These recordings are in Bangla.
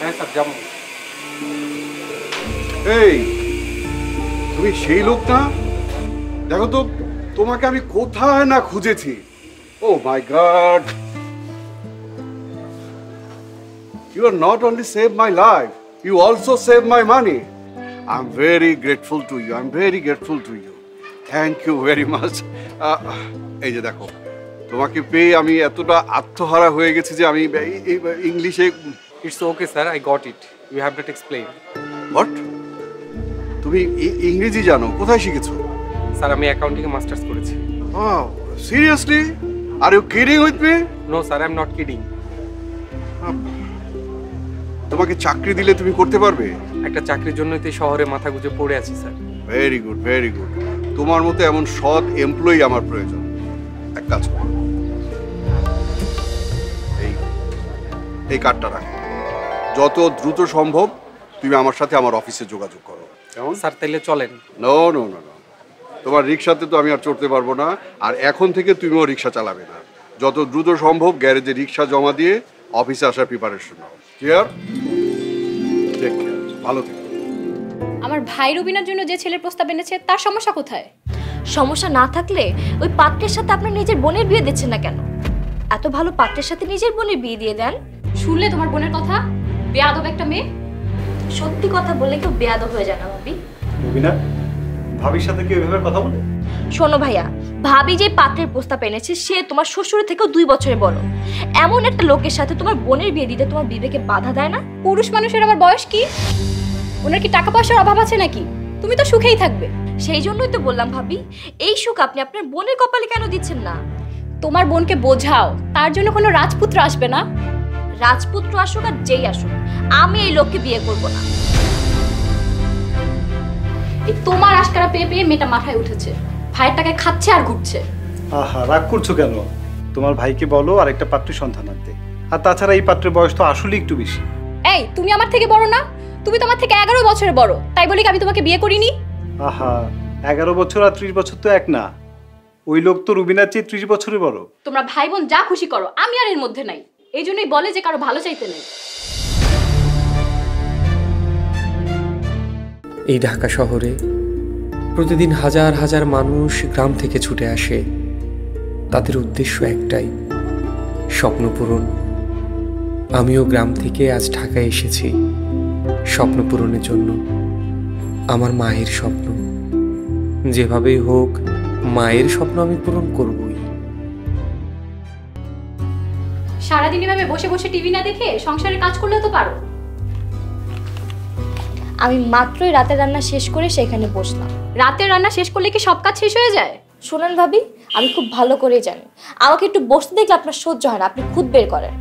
হ্যাঁ স্যার যাবো। এই তুমি সেই লোক না? দেখো তো তোমাকে আমি কোথায় না খুঁজেছি। ও মাই god, you are not only saved my life, you also saved my money. I'm very grateful to you. I'm very grateful to you. Thank you very much. এই যে দেখো, তোমাকে পেয়ে আমি এতটা আত্মহারা হয়ে গেছি যে আমি ইংলিশে। It's okay sir, I got it, you have not explain. What? তুমি ইংরেজি জানো? কোথায় শিখেছো? স্যার আমি অ্যাকাউন্টিংয়ে মাস্টার্স করেছি। Oh, seriously? Are you kidding with me? No sir, I am not kidding. তোমাকে চাকরি দিলে তুমি করতে পারবে? একটা চাকরির জন্যই তো শহরে মাথা গুঁজে পড়ে আছি sir. Very good, very good. তোমার মতো এমন সৎ এমপ্লয়ি আমার প্রয়োজন। এক কাজ করো, এই কার্ডটা রাখো। যত দ্রুত সম্ভব তুমি আমার সাথে আমার অফিসে যোগাযোগ করো। কেমন? স্যার তাইলে চলেন। নো নো নো নো, তোমার রিক্সাতে তো আমি আর চড়তে পারবো না, আর এখন থেকে তুমিও রিক্সা চালাবে না। যত দ্রুত সম্ভব গ্যারেজে রিক্সা জমা দিয়ে অফিসে আসার প্রিপারেশন নাও। ক্লিয়ার? টেক কেয়ার, ভালো থেকো। আমার ভাই রুবিনার জন্য যে ছেলের প্রস্তাব এনেছে তার সমস্যা কোথায়? সমস্যা না থাকলে ওই পাত্রের সাথে আপনার নিজের বোনের বিয়ে দিচ্ছেন না কেন? এত ভালো পাত্রের সাথে নিজের বোনের বিয়ে দিয়ে দেন। শুনলে তোমার বোনের কথা? বেয়াদব একটা মেয়ে। সত্যি কথা বলে কেউ বেয়াদব হয়ে যায় না ভাবি। রুবিনা, ভাবির সাথে কি এভাবে কথা বলে? শোনো ভাইয়া, ভাবি যে পাত্রের প্রস্তাব এনেছে সে তোমার শ্বশুরের থেকেও 2 বছরের বড়। এমন একটা লোকের সাথে তোমার বোনের বিয়ে দিতে তোমার বিবেকে বাধা দেয় না? পুরুষ মানুষের আবার বয়স কি? ওনার কি টাকা পয়সার অভাব আছে নাকি? তুমি তো সুখেই থাকবে। সেই জন্যই তো বললাম ভাবি, এই সুখ আপনি আপনার বোনের কপালে কেন দিচ্ছেন না? তোমার বোনকে বোঝাও, তার জন্য কোনো রাজপুত্র আসবে না। রাজপুত্র আসুক আর যেই আসুক, আমি এই লোককে বিয়ে করব না। এই তোমার আশকারা পেয়ে পেয়ে মেয়েটা মাথায় উঠেছে, ভাইয়ের টাকায় খাচ্ছে আর ঘুরছে। আহা, রাগ করছো কেন? তোমার ভাইকে বলো আর একটা পাত্রের সন্ধান আনতে। আর তাছাড়া এই পাত্রের বয়স তো আসলে একটু বেশি। এই তুমি আমার থেকে বড় না? তুমি তো আমার থেকে 11 বছরের বড়, তাই বলি কি আমি তোমাকে বিয়ে করিনি? আহা, 11 বছর আর 30 বছর তো এক না। ওই লোক তো রুবিনার চেয়ে 30 বছরের বড়। তোমরা ভাই বোন যা খুশি করো, আমি আর এর মধ্যে নাই। এই জন্যই বলে যে কারো ভালো চাইতে নেই। এই ঢাকা শহরে প্রতিদিন হাজার হাজার মানুষ গ্রাম থেকে ছুটে আসে। তাদের উদ্দেশ্য একটাই, স্বপ্ন পূরণ। আমিও গ্রাম থেকে আজ ঢাকায় এসেছি স্বপ্ন পূরণের জন্য। আমার মায়ের স্বপ্ন, যেভাবেই হোক মায়ের স্বপ্ন আমি পূরণ করবই। সারাদিন এভাবে বসে বসে টিভি না দেখে সংসারের কাজ করলেও তো পারো। আমি মাত্রই রাতের রান্না শেষ করে সেখানে বসলাম। রাতের রান্না শেষ করলে কি সব কাজ শেষ হয়ে যায়? শোনেন ভাবি, আমি খুব ভালো করেই জানি আমাকে একটু বসতে দেখলে আপনার সহ্য হয় না, আপনি খুদ বের করেন।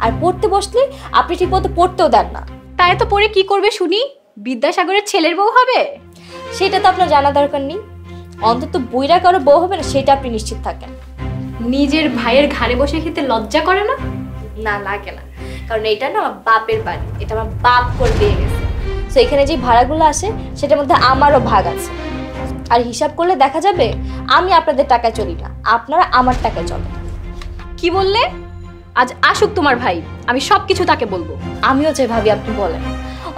আর পড়তে বসলে আপনি ঠিকমতো পড়তেও দেন না। তাই তো পড়ে কি করবে শুনি? বিদ্যাসাগরের ছেলের বউ হবে? সেটা তো আপনার জানা দরকার নেই। অন্তত বুইরা কারো বউ হবে না সেটা আপনি নিশ্চিত থাকেন। নিজের ভাইয়ের ঘাড়ে বসে খেতে লজ্জা করে না? না, লাগে না, কারণ এটা না আমার বাপের বাড়ি, এটা আমার বাপ করে দিয়ে গেছে। তো এখানে যে ভাড়াগুলো আসে সেটার মধ্যে আমারও ভাগ আছে। আর হিসাব করলে দেখা যাবে আমি আপনাদের টাকায় চলি না, আপনারা আমার টাকায় চলেন। কি বললে? আজ আসুক তোমার ভাই, আমি সবকিছু তাকে বলবো। আমিও চাই ভাবি আপনি বলেন,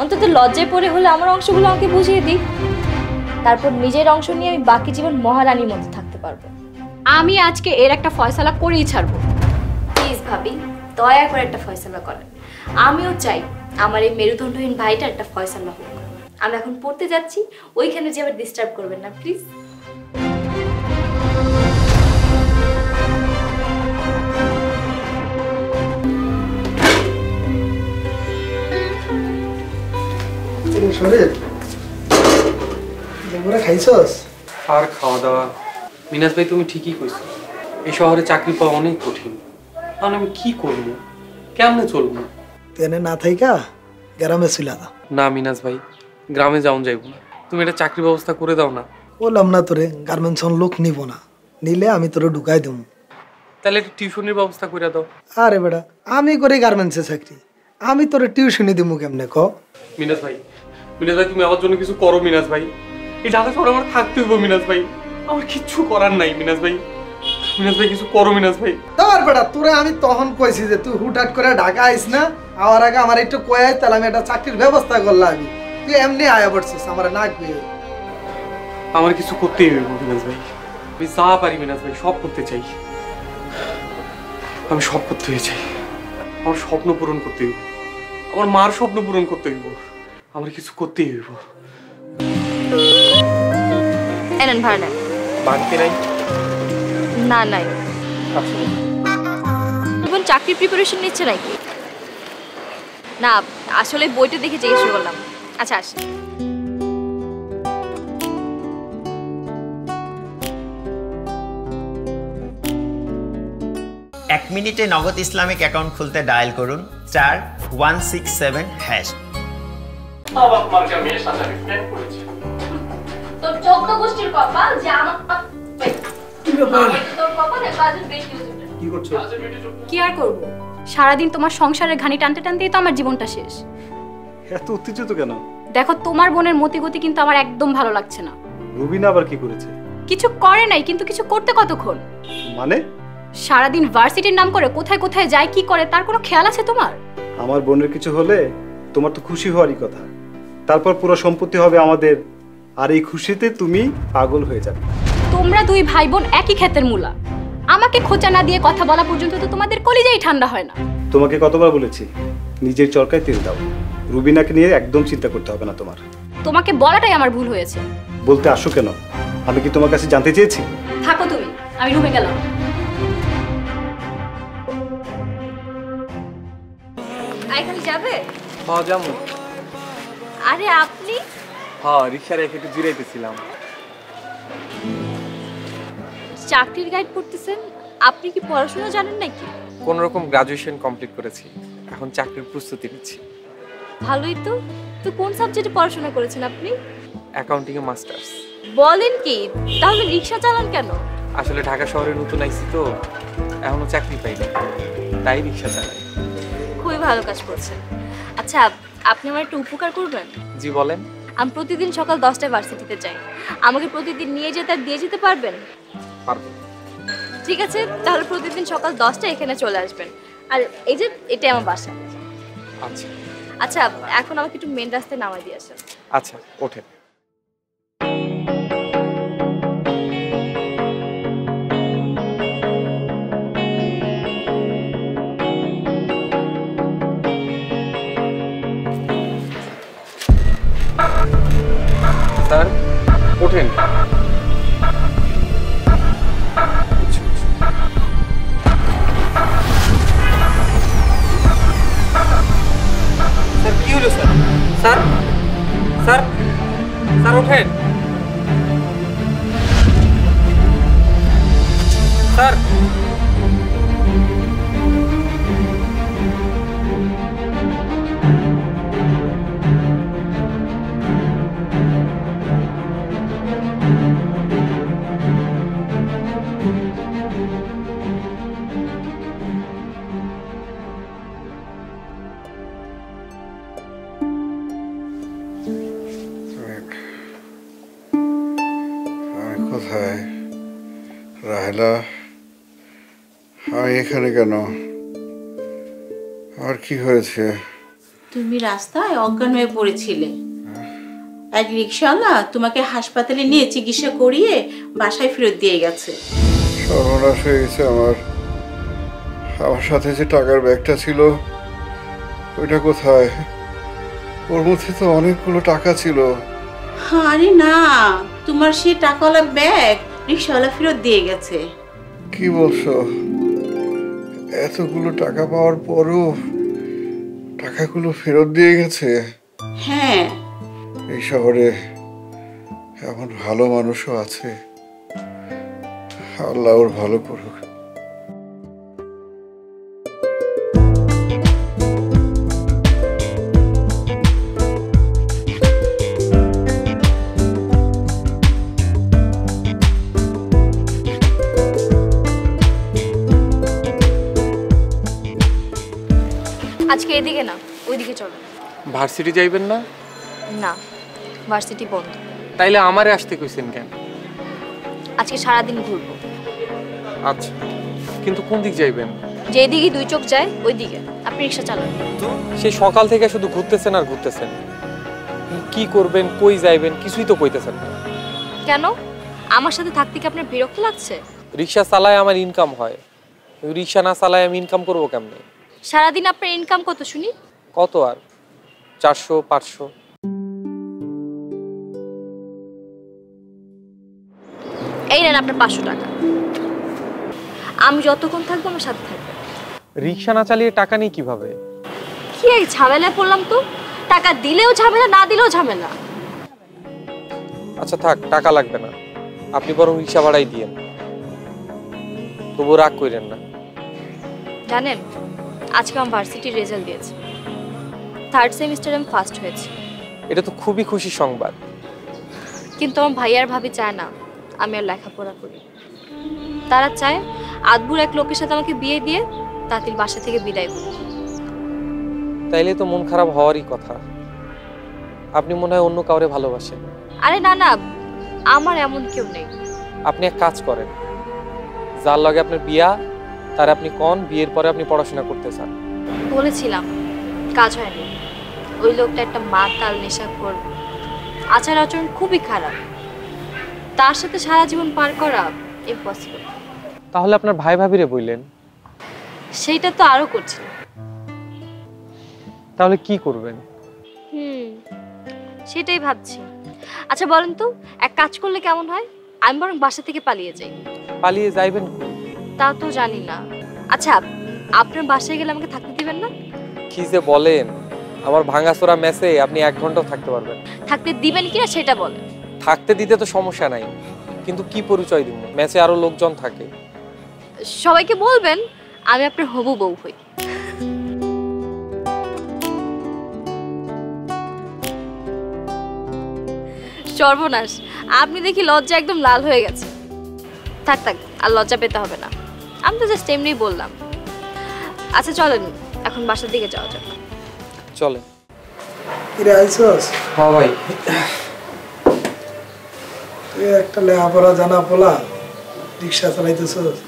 অন্তত লজ্জায় পড়ে হলে আমার অংশগুলো আমাকে বুঝিয়ে দিই। তারপর নিজের অংশ নিয়ে আমি বাকি জীবন মহারানীর মতো থাকতে পারবো। আমি আজকে এর একটা ফয়সালা করেই ছাড়বো। প্লিজ ভাবি, দয়া করে একটা ফয়সালা করেন। আমিও চাই আমার এই মেরুদণ্ডহীন ভাইটা একটা ফয়সালা হোক। আমি এখন পড়তে যাচ্ছি, ওইখানে যে আবার ডিস্টার্ব করবেন না প্লিজ। খাইছস? আর খাওয়া দাওয়া? মিনাজ ভাই তুমি ঠিকই কইছো, এই শহরে চাকরি পাওয়া অনেক কঠিন। তাহলে আমি কি করবো, কেমনে চলবো? তেনে না থাইকা গ্রামে ছিলা না মিনাজ ভাই, গ্রামে যাওন যাইবো না। তুমি একটা চাকরি ব্যবস্থা করে দাও না। বললাম না তোরে, গার্মেন্টস লোক নিব না, নিলে আমি তোরে ঢুকাই দেবো। তাহলে একটা টিউশনের ব্যবস্থা করে দাও। আরে বেটা, আমি করি গার্মেন্টসে চাকরি, আমি তোরে টিউশনি দিমু কেমনে ক? মিনাজ ভাই, মিনাজ ভাই তুমি আমার জন্য কিছু করো মিনাজ ভাই। এই ঢাকা শহরে আমার থাকতে হইব মিনাজ ভাই, আমার কিচ্ছু করার নাই মিনাজ ভাই। মিনাজ ভাই কিছু করো মিনাজ ভাই। তার বেটা তোরে আমি তখন কইছি যে তুই হুটহাট করে ঢাকা আইস না, আমার আগে আমার একটু কয়ে তাহলে আমি একটা চাকরির ব্যবস্থা করলাম। আমি তুই এমনি আয়া পড়ছিস আমার না কয়ে। আমার কিছু করতেই হবে মিনাজ ভাই, আমি যা পারি মিনাজ ভাই সব করতে চাই, আমি সব করতে চাই। আমার স্বপ্ন পূরণ করতে হইব, আমার মার স্বপ্ন পূরণ করতে হইব, আমার কিছু করতেই হইব। এনেন ভাড়া নেন। বাড়িতে নাই? না নাই। আচ্ছা এখন চাকরির প্রিপারেশন নিচ্ছে নাকি? না আসলে বইটা দেখে জিজ্ঞেস করলাম। আচ্ছা আসি। এক মিনিটে নগদ ইসলামিক অ্যাকাউন্ট খুলতে ডায়াল করুন *167#। তোর 14 গোষ্ঠীর কপাল যে আমার তোর কপালে কাজের বেশি হয়েছে। কি করছো? কি আর করব, সারাদিন তোমার সংসারের ঘানি টানতে টানতেই তো আমার জীবনটা শেষ। এত উত্তেজিত কেন? দেখো তোমার বোনের মতিগতি কিন্তু আমার একদম ভালো লাগছে না। রুবিনা আবার কি করেছে? কিছু করে নাই, কিন্তু কিছু করতে কতক্ষণ? মানে? সারাদিন ভার্সিটির নাম করে কোথায় কোথায় যায় কি করে তার কোনো খেয়াল আছে তোমার? আমার বোনের কিছু হলে তোমার তো খুশি হওয়ারই কথা, তারপর পুরো সম্পত্তি হবে আমাদের, আর এই খুশিতে তুমি পাগল হয়ে যাবে। তোমরা দুই ভাই বোন একই ক্ষেতের মূলা, আমাকে খোঁচা না দিয়ে কথা বলা পর্যন্ত তো তোমাদের কলিজাই ঠান্ডা হয় না। তোমাকে কতবার বলেছি নিজের চরকায় তেল দাও, রুবিনাকে নিয়ে একদম চিন্তা করতে হবে না তোমার। তোমাকে বলাটাই আমার ভুল হয়েছে। বলতে আসো কেন? আমি কি তোমার কাছে জানতে চেয়েছি? থাকো তুমি, আমি রুমে গেলাম। এখানে যাবে? হ্যাঁ যাবো। আরে আপনি? হ্যাঁ রিক্সা রেখে একটু জিরাইতেছিলাম। চাকরির গাইড করতেছেন? আপনি কি পড়াশোনা জানেন নাকি? কোন রকম গ্রাজুয়েশন কমপ্লিট করেছি, এখন চাকরির প্রস্তুতি নিচ্ছি। ভালোই তো। তো কোন সাবজেক্টে পড়াশোনা করেছেন আপনি? অ্যাকাউন্টিং এ মাস্টার্স। বলেন কি? তাহলে রিক্সা চালান কেন? আসলে ঢাকা শহরে নতুন আইছি তো, এখনো চাকরি পাইনি, তাই রিক্সা চালাই। খুবই ভালো কাজ করছেন। আচ্ছা আপনি আমার একটু উপকার করবেন? জি বলেন। আমি প্রতিদিন সকাল 10টায় ভার্সিটিতে যাই, আমাকে প্রতিদিন নিয়ে যেতে আর দিয়ে যেতে পারবেন? পারবো। ঠিক আছে, তাহলে প্রতিদিন সকাল 10টায় এখানে চলে আসবেন। আর এই যে এটাই আমার বাসা। আচ্ছা আচ্ছা এখন আমাকে একটু মেন রাস্তায় নামাই দিয়ে আসেন। আচ্ছা ওঠেন। স্যার ওঠেন। স্যার কি হলো স্যার? স্যার স্যার স্যার ওঠেন স্যার। আমি কোথায়? রাহেলা, আমি এখানে কেন? আর কি হয়েছে? তুমি রাস্তায় অজ্ঞান হয়ে পড়েছিলে, এক রিক্সাওয়ালা তোমাকে হাসপাতালে নিয়ে চিকিৎসা করিয়ে বাসায় ফেরত দিয়ে গেছে। সর্বনাশ হয়ে গেছে আমার। আমার সাথে যে টাকার ব্যাগটা ছিল ওইটা কোথায়? ওর মধ্যে তো অনেকগুলো টাকা ছিল। আরে না, তোমার সে টাকাওয়ালা ব্যাগ রিক্সাওয়ালা ফেরত দিয়ে গেছে। কি বলছো? এতগুলো টাকা পাওয়ার পরও টাকাগুলো ফেরত দিয়ে গেছে? হ্যাঁ। এই শহরে এমন ভালো মানুষও আছে, আল্লাহ ওর ভালো করুক। আজকে এদিকে না ওইদিকে চলো। ভার্সিটি যাইবেন না? না, ভার্সিটি বন্ধ। তাইলে আমারে আসতে কইছেন কেন? আজকে সারাদিন ঘুরবো। আচ্ছা কিন্তু কোন দিক যাইবেন? যেদিকে দুই চোখ যায় ওই দিকে আপনি রিক্সা চালান। সেই সকাল থেকে শুধু ঘুরতেছেন আর ঘুরতেছেন, কি করবেন কই যাইবেন কিছুই তো কইতেছেন না। কেন আমার সাথে থাকতে কি আপনার বিরক্ত লাগছে? রিক্সা চালায় আমার ইনকাম হয়, রিক্সা না চালায় আমি ইনকাম করবো কেমনে? সারাদিন আপনার ইনকাম কত শুনি? কত আর 400-500। এই নেন আপনার 500 টাকা। আমি যতক্ষণ থাকবো আমার সাথে থাকবেন। রিক্সা না চালিয়ে টাকা নেই কিভাবে? কি এই ঝামেলায় পড়লাম তো, টাকা দিলেও ঝামেলা না দিলেও ঝামেলা। আচ্ছা থাক, টাকা লাগবে না, আপনি বরং রিক্সা ভাড়াই দিয়েন, তবু রাগ করেন না। জানেন আজকে আমার ভার্সিটির রেজাল্ট দিয়েছে, 3rd সেমিস্টারে আমি ফার্স্ট হয়েছি। এটা তো খুবই খুশির সংবাদ। কিন্তু আমার ভাই আর ভাবি চায় না আমি আর লেখাপড়া করি। তারা চায় আদবুর এক লোকের সাথে আমাকে বিয়ে দিয়ে তাঁতির বাসা থেকে বিদায় করি। তাইলে তো মন খারাপ হওয়ারই কথা, আপনি মনে হয় অন্য কাউরে ভালোবাসেন। আরে না না, আমার এমন কেউ নেই। আপনি এক কাজ করেন, যার লগে আপনার বিয়া তার আপনি কোন বিয়ের পরে আপনি পড়াশোনা করতে চান। বলেছিলাম কাজ হয়নি। ওই লোকটা একটা মাতাল নেশাখোর, আচার আচরণ খুবই খারাপ। তার সাথে সারা জীবন পার করা ইম্পসিবল। তাহলে আপনার ভাই ভাবিরে বললেন? সেইটা তো আরো করছি। তাহলে কি করবেন? সেটাই ভাবছি। আচ্ছা বলেন তো এক কাজ করলে কেমন হয়? আমি বরং বাসা থেকে পালিয়ে যাই। পালিয়ে যাইবেন কই? তা তো জানি না। আচ্ছা আপনার বাসায় গেলে আমাকে থাকতে দিবেন না? কি যে বলেন, আমার ভাঙাচোরা মেসে আপনি 1 ঘন্টাও থাকতে পারবেন। থাকতে দিবেন কিনা সেটা বলেন। থাকতে দিতে তো সমস্যা নাই, কিন্তু কি পরিচয় দিব? মেসে আরো লোকজন থাকে। সবাইকে বলবেন আমি আপনার হবু বউ হই। সর্বনাশ, আপনি দেখি লজ্জা একদম লাল হয়ে গেছে। থাক থাক, আর লজ্জা পেতে হবে না, আমি তো জাস্ট এমনি বললাম। আচ্ছা চলেন এখন বাসার দিকে যাওয়া যাক। চলে। কিরে আইসস? হ্যাঁ ভাই। তুই একটা লেখাপড়া জানা পোলা রিক্সা চালাইতেছস,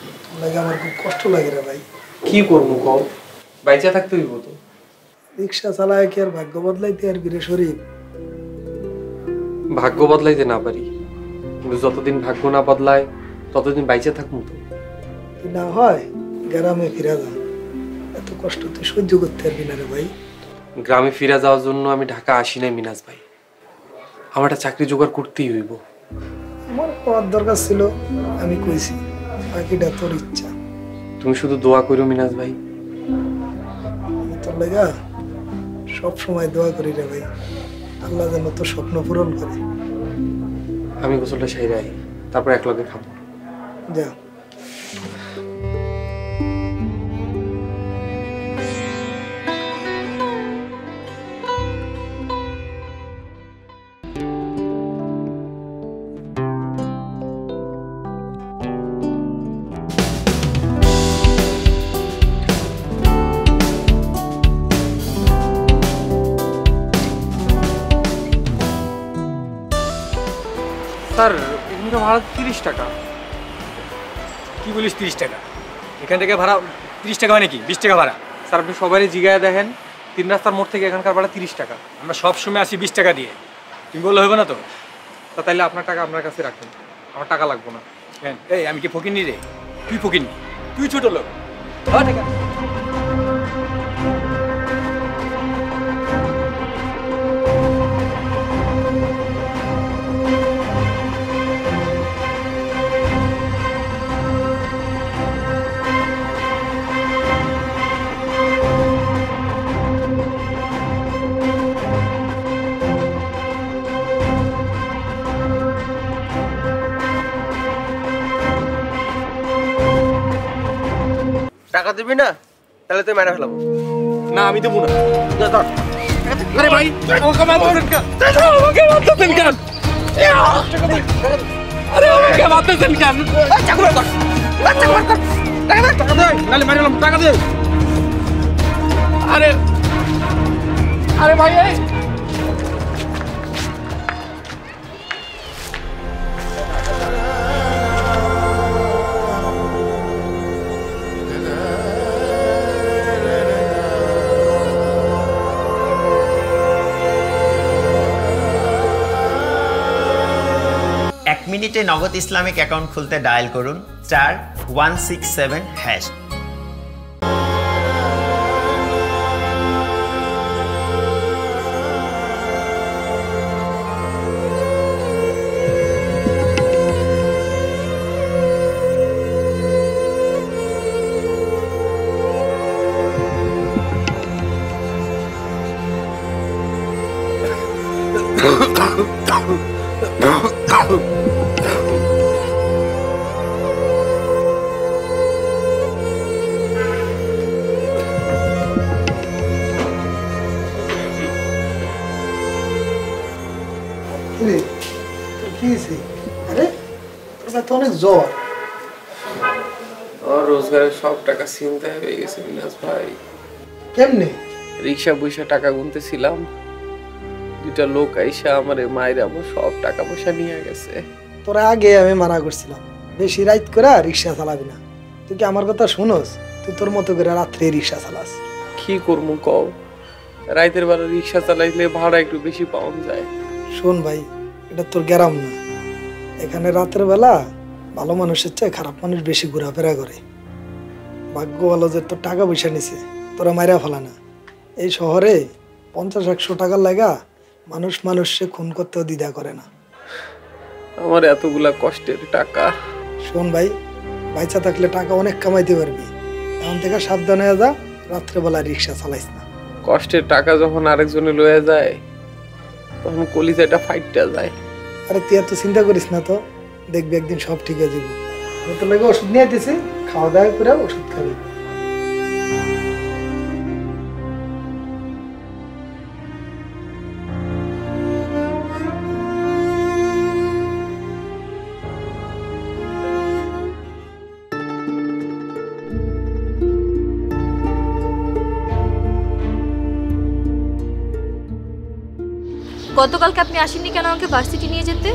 লাগে আমার খুব কষ্ট লাগে রে ভাই। কি করবো কও, বাইচা থাকতে হইব তো। রিক্সা চালায় কি আর ভাগ্য বদলাইতে আর বিরে শরীর? ভাগ্য বদলাইতে না পারি, কিন্তু যতদিন ভাগ্য না বদলায় ততদিন বাইচা থাকবো তো। কি না হয় গ্রামে ফিরা যা, এত কষ্ট তুই সহ্য করতে পারবি না রে ভাই। গ্রামে ফিরে যাওয়ার জন্য আমি ঢাকা আসি নাই মিনাজ ভাই, আমার একটা চাকরি জোগাড় করতেই হইব। আমার করার দরকার ছিল, আমি কইছি, বাকিটা তোর ইচ্ছা। তুমি শুধু দোয়া করো মিনাজ ভাই। তোর লেগা সব সময় দোয়া করি রে ভাই, আল্লাহ যেন তোর স্বপ্ন পূরণ করে। আমি গোসলটা সাইরাই, তারপর একলগে খাবো। যা। স্যার এখানকার ভাড়া 30 টাকা। কি বলিস 30 টাকা? এখান থেকে ভাড়া 30 টাকা মানে কি 20 টাকা ভাড়া? স্যার আপনি সবারই জিগায় দেখেন, 3 রাস্তার মোড় থেকে এখানকার ভাড়া 30 টাকা। আমরা সব সময় আসি 20 টাকা দিয়ে, তুমি বললে হবে না তো? তা তাইলে আপনার টাকা আপনার কাছে রাখেন, আমার টাকা লাগবে না। কেন? এই আমি কি ফকিন্নি রে? তুই ফকিন্নি, তুই ছোট লোক। হ্যাঁ টাকা টাকা দিবি না? তাহলে তুই মেরে ফেলাবো। না আমি দেবো না। আরে ভাই আমাকে মারতেছেন কেন? আমাকে মারতেছেন কেন? আরে আমাকে মারতেছেন কেন? চাকুর কর, চাকুর কর, টাকা দে, নালে মারি গেলাম, টাকা দে। আরে আরে ভাই এই মিনিটে নগদ ইসলামিক অ্যাকাউন্ট খুলতে ডায়াল করুন *167#। অনেক জ্বর। রোজগারের সব টাকা চিন্তায় হয়ে গেছে বিলাস ভাই। কেমনে? রিক্সা বইসা টাকা গুনতেছিলাম, দুইটা লোক আইসা আমার মায়ের আমার সব টাকা পয়সা নিয়ে গেছে। তোরা আগে আমি মানা করছিলাম বেশি রাইত করে রিক্সা চালাবি না। তুই কি আমার কথা শুনোস? তুই তোর মতো করে রাত্রে রিক্সা চালাস। কি করবো কও, রাইতের বেলা রিক্সা চালাইলে ভাড়া একটু বেশি পাওয়া যায়। শোন ভাই, এটা তোর গ্রাম না, এখানে রাতের বেলা ভালো মানুষের চেয়ে খারাপ মানুষ বেশি ঘোরাফেরা করে। ভাগ্য ভালো যে তোর টাকা পয়সা নিছে, তোরা মাইরা ফেলা না। এই শহরে 50-100 টাকার লাগা মানুষ মানুষকে খুন করতেও দ্বিধা করে না। আমার এতগুলা কষ্টের টাকা। শোন ভাই, বাইচা থাকলে টাকা অনেক কামাইতে পারবি, এখন থেকে সাবধান হয়ে যা, রাত্রেবেলা রিক্সা চালাইস না। কষ্টের টাকা যখন আরেকজনে লয়ে যায় তখন কলিজাটা ফাইটটা যায়। আরে তুই এত চিন্তা করিস না তো, দেখবি একদিন সব ঠিক হয়ে যাবে। আমি তোর লাগে ওষুধ নিয়ে দিছি, খাওয়া দাওয়া করে ওষুধ খাবি। গতকালকে আপনি আসেননি কেন আমাকে ভার্সিটি নিয়ে যেতে?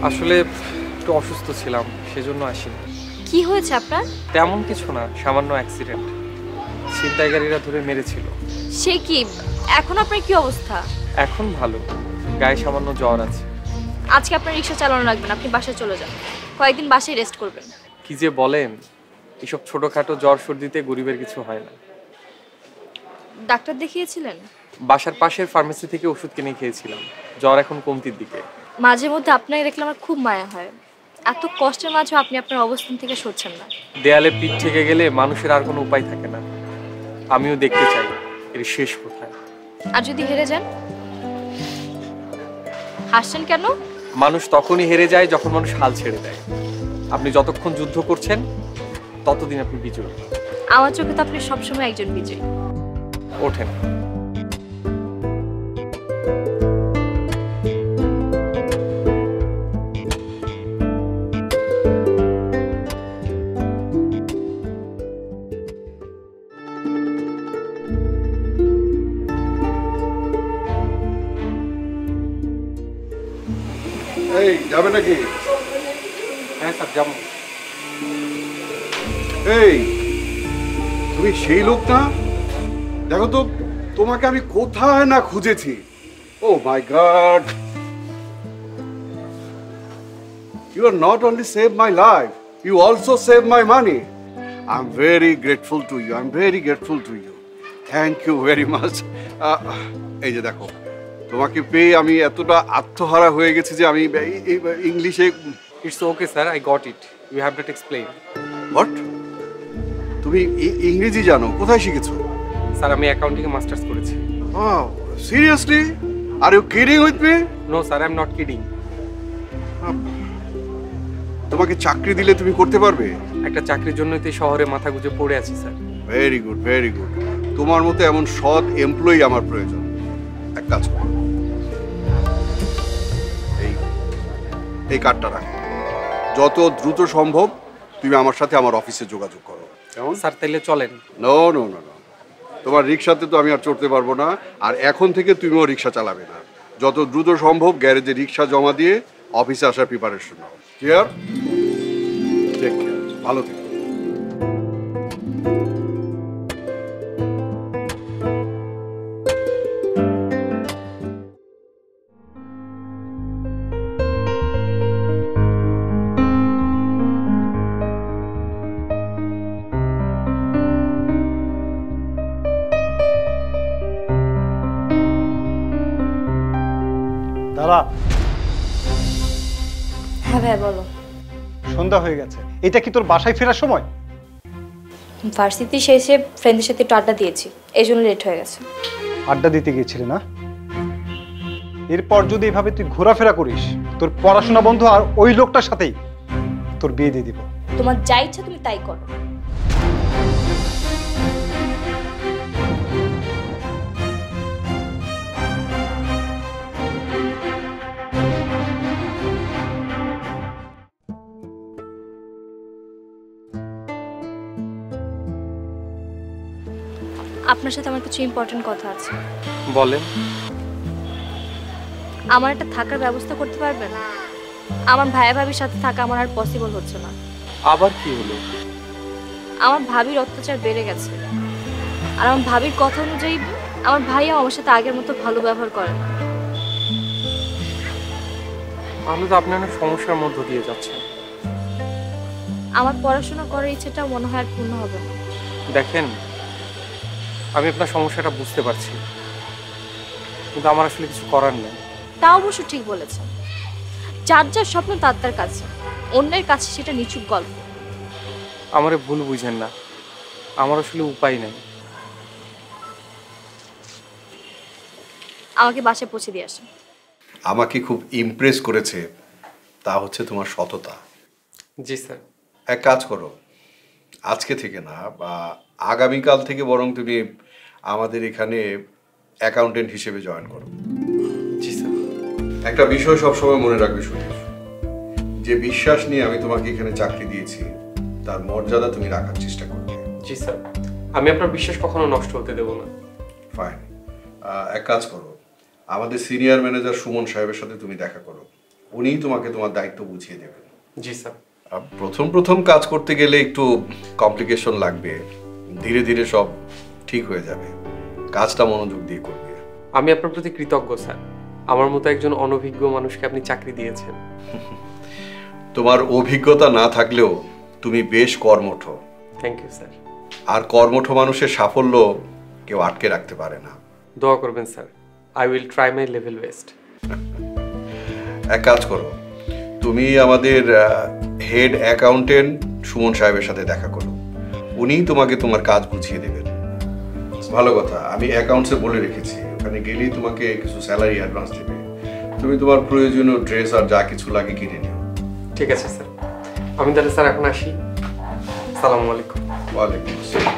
আসলে একটু অসুস্থ ছিলাম, সেজন্য আসিনি। কি হয়েছে আপনার? তেমন কিছু না, সামান্য অ্যাক্সিডেন্ট। ছিনতাইকারীরা ধরে মেরেছিল। সে কি? এখন আপনার কি অবস্থা? এখন ভালো, গায়ে সামান্য জ্বর আছে। আজকে আপনার রিক্সা চালানো লাগবে না, আপনি বাসায় চলে যান, কয়েকদিন বাসায় রেস্ট করবেন। কি যে বলেন, এসব ছোটখাটো জ্বর সর্দিতে গরিবের কিছু হয় না। ডাক্তার দেখিয়েছিলেন? বাসার পাশের ফার্মেসি থেকে ওষুধ কিনে খেয়েছিলাম, জ্বর এখন কমতির দিকে। মাঝে মধ্যে আপনাকে দেখলে আমার খুব মায়া হয়, এত কষ্টের মাঝেও আপনি আপনার অবস্থান থেকে সরছেন না। দেয়ালে পিঠ থেকে গেলে মানুষের আর কোনো উপায় থাকে না। আমিও দেখতে চাই এর শেষ কোথায়। আর যদি হেরে যান? হাসছেন কেন? মানুষ তখনই হেরে যায় যখন মানুষ হাল ছেড়ে দেয়। আপনি যতক্ষণ যুদ্ধ করছেন ততদিন আপনি বিজয়ী। আমার চোখে তো আপনি সবসময় একজন বিজয়ী। ওঠেন। এই যাবে নাকি? হ্যাঁ স্যার যাবো। এই তুমি সেই লোক না? দেখো তো তোমাকে আমি কোথায় না খুঁজেছি। ও মাই god, you are not only saved my life, you also saved my money. I'm very grateful to you. I'm very grateful to you. Thank you very much. এই যে দেখো, তোমাকে পেয়ে আমি এতটা আত্মহারা হয়ে গেছি যে আমি ইংলিশে। It's okay sir, I got it, you have not explain. What? তুমি ইংরেজি জানো? কোথায় শিখেছো? স্যার আমি অ্যাকাউন্টিংয়ে মাস্টার্স করেছি। Oh, seriously? Are you kidding with me? No sir, I am not kidding. তোমাকে চাকরি দিলে তুমি করতে পারবে? একটা চাকরির জন্যই তো শহরে মাথা গুঁজে পড়ে আছি sir. Very good, very good. তোমার মতো এমন সৎ এমপ্লয়ি আমার প্রয়োজন। এক কাজ করো, এই কার্ডটা রাখো। যত দ্রুত সম্ভব তুমি আমার সাথে আমার অফিসে যোগাযোগ করো। কেমন? স্যার তাইলে চলেন। নো নো নো নো, তোমার রিক্সাতে তো আমি আর চড়তে পারবো না, আর এখন থেকে তুমিও রিক্সা চালাবে না। যত দ্রুত সম্ভব গ্যারেজে রিক্সা জমা দিয়ে অফিসে আসার প্রিপারেশন নাও। ক্লিয়ার? টেক কেয়ার, ভালো থেকো। ধরা। হ্যাঁ ভাই বলো। সন্ধ্যা হয়ে গেছে, এটা কি তোর বাসায় ফেরার সময়? ভার্সিটি শেষে ফ্রেন্ডের সাথে একটু আড্ডা দিয়েছি, এই জন্য লেট হয়ে গেছে। আড্ডা দিতে গিয়েছিলি না? এরপর যদি এভাবে তুই ঘোরাফেরা করিস, তোর পড়াশোনা বন্ধ আর ওই লোকটার সাথেই তোর বিয়ে দিয়ে দিব। তোমার যা ইচ্ছা তুমি তাই করো। আপনার সাথে আমার কিছু ইম্পর্টেন্ট কথা আছে। বলেন। আমার একটা থাকার ব্যবস্থা করতে পারবেন? আমার ভাইয়া ভাবির সাথে থাকা আমার আর পসিবল হচ্ছে না। আবার কি হলো? আমার ভাবির অত্যাচার বেড়ে গেছে, আর আমার ভাবির কথা অনুযায়ী আমার ভাইয়া আমার সাথে আগের মতো ভালো ব্যবহার করে না। তাহলে তো আপনি অনেক সমস্যার মধ্য দিয়ে যাচ্ছেন। আমার পড়াশোনা করার ইচ্ছেটা মনে হয় আর পূর্ণ হবে না। দেখেন, আমি আপনার সমস্যাটা বুঝতে পারছি, কিন্তু আমার আসলে কিছু করার নেই। তা অবশ্য ঠিক বলেছেন, যার যার স্বপ্ন তার তার কাছে, অন্যের কাছে সেটা নিছক গল্প। আমারে ভুল বুঝেন না, আমার আসলে উপায় নেই। আমাকে বাসায় পৌঁছে দিয়ে আসেন। আমাকে খুব ইমপ্রেস করেছে তা হচ্ছে তোমার সততা। জি স্যার। এক কাজ করো, আজকে থেকে না বা আগামীকাল থেকে বরং তুমি আমাদের এখানে অ্যাকাউন্টেন্ট হিসেবে জয়েন করো। জি স্যার। একটা বিষয় সবসময় মনে রাখবে সুনীল, যে বিশ্বাস নিয়ে আমি তোমাকে এখানে চাকরি দিয়েছি তার মর্যাদা তুমি রাখার চেষ্টা করবে। জি স্যার, আমি আপনার বিশ্বাস কখনো নষ্ট হতে দেব না। ফাইন। এক কাজ করো, আমাদের সিনিয়র ম্যানেজার সুমন সাহেবের সাথে তুমি দেখা করো, উনিই তোমাকে তোমার দায়িত্ব বুঝিয়ে দেবেন। জি স্যার। প্রথম কাজ করতে গেলে একটু কমপ্লিকেশন লাগবে, ধীরে ধীরে সব ঠিক হয়ে যাবে। কাজটা মনোযোগ দিয়ে করবে। আমি আপনার প্রতি কৃতজ্ঞ স্যার, আমার মতো একজন অনভিজ্ঞ মানুষকে আপনি চাকরি দিয়েছেন। তোমার অভিজ্ঞতা না থাকলেও তুমি বেশ কর্মঠ। Thank you sir. আর কর্মঠ মানুষের সাফল্য কেউ আটকে রাখতে পারে না। দোয়া করবেন sir, I will try my level best. এক কাজ করো, তুমি আমাদের হেড অ্যাকাউন্টেন্ট সুমন সাহেবের সাথে দেখা করো, উনিই তোমাকে তোমার কাজ বুঝিয়ে দেবেন। ভালো কথা, আমি অ্যাকাউন্টসে বলে রেখেছি ওখানে গেলেই তোমাকে কিছু স্যালারি অ্যাডভান্স দেবে। তুমি তোমার প্রয়োজনীয় ড্রেস আর যা কিছু লাগে কিনে নিও। ঠিক আছে স্যার, আমি তাহলে স্যার এখন আসি। আসসালামু আলাইকুম। ওয়ালাইকুম আসসালাম।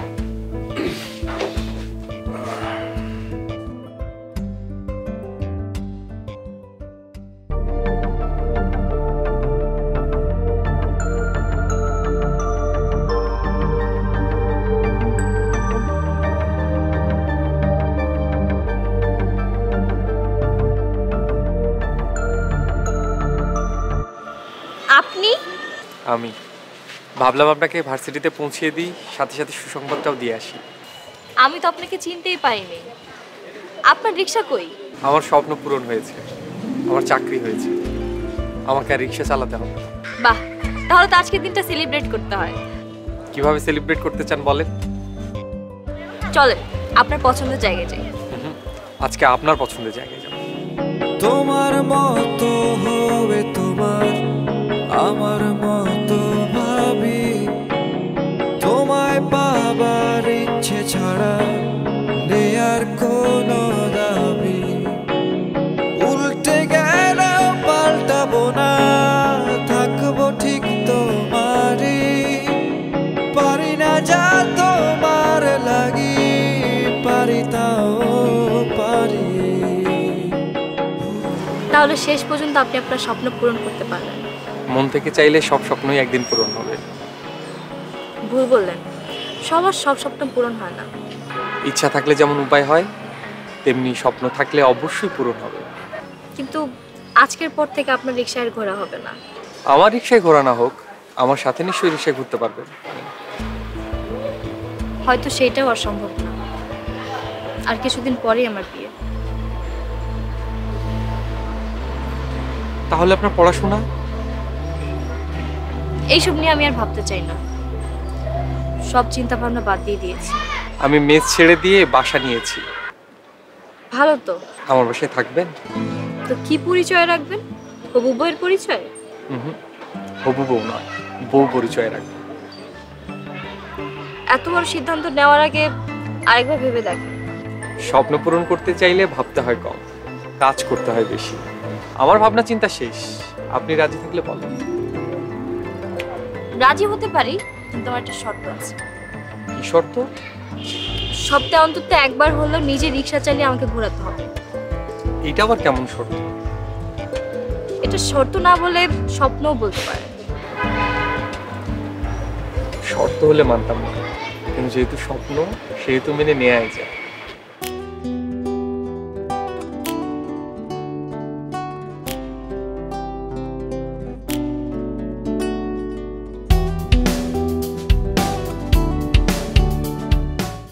আপনি? আমি ভাবলাম আপনাকে ভার্সিটিতে পৌঁছিয়ে দিই, সাথে সাথে সুসংবাদটাও দিয়ে আসি। আমি তো আপনাকে চিনতেই পারিনি। আপনার রিক্সা কই? আমার স্বপ্ন পূরণ হয়েছে, আমার চাকরি হয়েছে, আমাকে আর রিক্সা চালাতে হবে না। বাহ, তাহলে তো আজকের দিনটা সেলিব্রেট করতে হয়। কিভাবে সেলিব্রেট করতে চান বলেন? চলেন আপনার পছন্দের জায়গায় যাই। আজকে আপনার পছন্দের জায়গায় যাব। তোমার মতো হবে তোমার, আমার মতো ভাবি, তোমায় পাবার ইচ্ছে ছাড়া নেই আর কোনো দাবি। উল্টে গেলেও পাল্টাবো না, থাকবো ঠিক তোমারই, পারি না যা তোমার লাগি, পারি তাও পারি। তাহলে শেষ পর্যন্ত আপনি আপনার স্বপ্ন পূরণ করতে পারলেন। মন থেকে চাইলে সব স্বপ্নই একদিন পূরণ হবে। ভুল বললেন, সবার সব স্বপ্ন পূরণ হয় না। ইচ্ছা থাকলে যেমন উপায় হয়, তেমনি স্বপ্ন থাকলে অবশ্যই পূরণ হবে। কিন্তু আজকের পর থেকে আপনার রিক্সায় আর ঘোরা হবে না। আমার রিক্সায় ঘোরা না হোক, আমার সাথে নিশ্চয়ই রিক্সায় ঘুরতে পারবেন। হয়তো সেইটাও আর সম্ভব না। আর কিছুদিন পরেই আমার বিয়ে। তাহলে আপনার পড়াশোনা? এইসব নিয়ে আমি আর ভাবতে চাই না, সব চিন্তা ভাবনা বাদ দিয়ে দিয়েছি। আমি মেস ছেড়ে দিয়ে বাসা নিয়েছি। ভালো তো। আমার বাসায় থাকবেন? তো কি পরিচয় রাখবেন? হবু বউয়ের পরিচয়? হবু বউ নয়, বউ পরিচয় রাখবে। এত বড় সিদ্ধান্ত নেওয়ার আগে আরেকবার ভেবে দেখেন। স্বপ্ন পূরণ করতে চাইলে ভাবতে হয় কম, কাজ করতে হয় বেশি। আমার ভাবনা চিন্তা শেষ, আপনি রাজি থাকলে বলেন। রাজি হতে পারি, কিন্তু আমার একটা শর্ত আছে। কি শর্ত? সপ্তাহে অন্তত একবার হলেও নিজে রিক্সা চালিয়ে আমাকে ঘোরাতে হবে। এটা আবার কেমন শর্ত? এটা শর্ত না বলে স্বপ্নও বলতে পারে। শর্ত হলে মানতাম না, কিন্তু যেহেতু স্বপ্ন সেহেতু মেনে নেওয়াই যায়।